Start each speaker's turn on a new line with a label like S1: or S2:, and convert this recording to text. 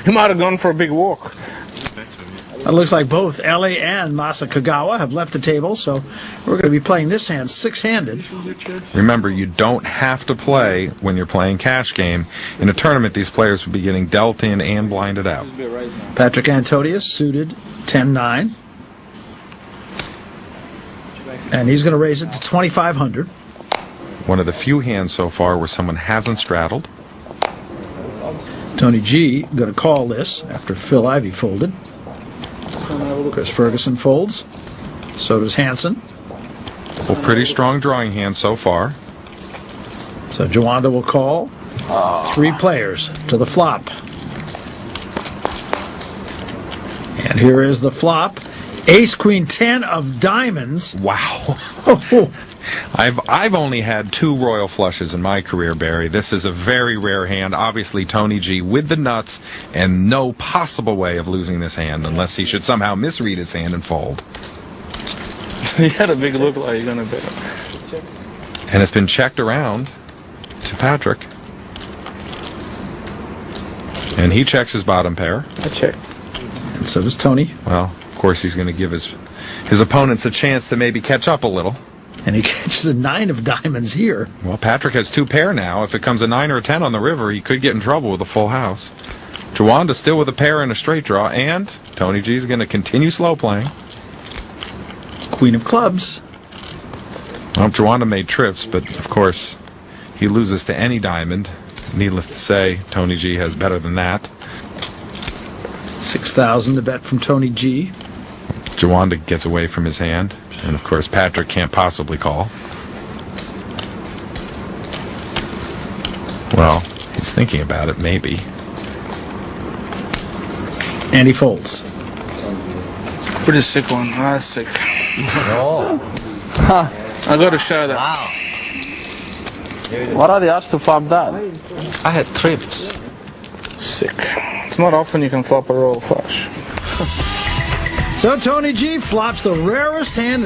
S1: He might have gone for a big walk.
S2: It looks like both Ellie and Masakagawa have left the table, so we're going to be playing this hand six-handed.
S3: Remember, you don't have to play when you're playing cash game. In a tournament, these players will be getting dealt in and blinded out.
S2: Patrick Antonius suited 10-9. And he's going to raise it to 2,500.
S3: One of the few hands so far where someone hasn't straddled.
S2: Tony G going to call this after Phil Ivey folded. Chris Ferguson folds. So does Hansen.
S3: Well, pretty strong drawing hand so far.
S2: So Jawanda will call. Three players to the flop. And here is the flop. Ace, Queen, 10 of diamonds.
S3: Wow. I've only had 2 royal flushes in my career, Barry. This is a very rare hand. Obviously, Tony G with the nuts and no possible way of losing this hand unless he should somehow misread his hand and fold.
S1: He had a big look like he's going to bet him.
S3: And it's been checked around to Patrick. And he checks his bottom pair.
S1: I check.
S2: And so does Tony.
S3: Well, of course, he's going to give his opponents a chance to maybe catch up a little.
S2: And he catches a 9 of diamonds here.
S3: Well, Patrick has 2 pair now. If it comes a 9 or a 10 on the river, he could get in trouble with a full house. Jawanda still with a pair and a straight draw, and Tony G is going to continue slow playing.
S2: Queen of clubs.
S3: Well, Jawanda made trips, but of course, he loses to any diamond. Needless to say, Tony G has better than that.
S2: 6,000 to bet from Tony G.
S3: Jawanda gets away from his hand. And, of course, Patrick can't possibly call. Well, he's thinking about it, maybe.
S2: And he folds.
S1: Pretty sick one. That's sick.
S4: Oh.
S1: I got to show that.
S4: Wow.
S1: What are the odds to flop that?
S4: I had trips.
S1: Sick. It's not often you can flop a royal flush.
S2: So Tony G flops the rarest hand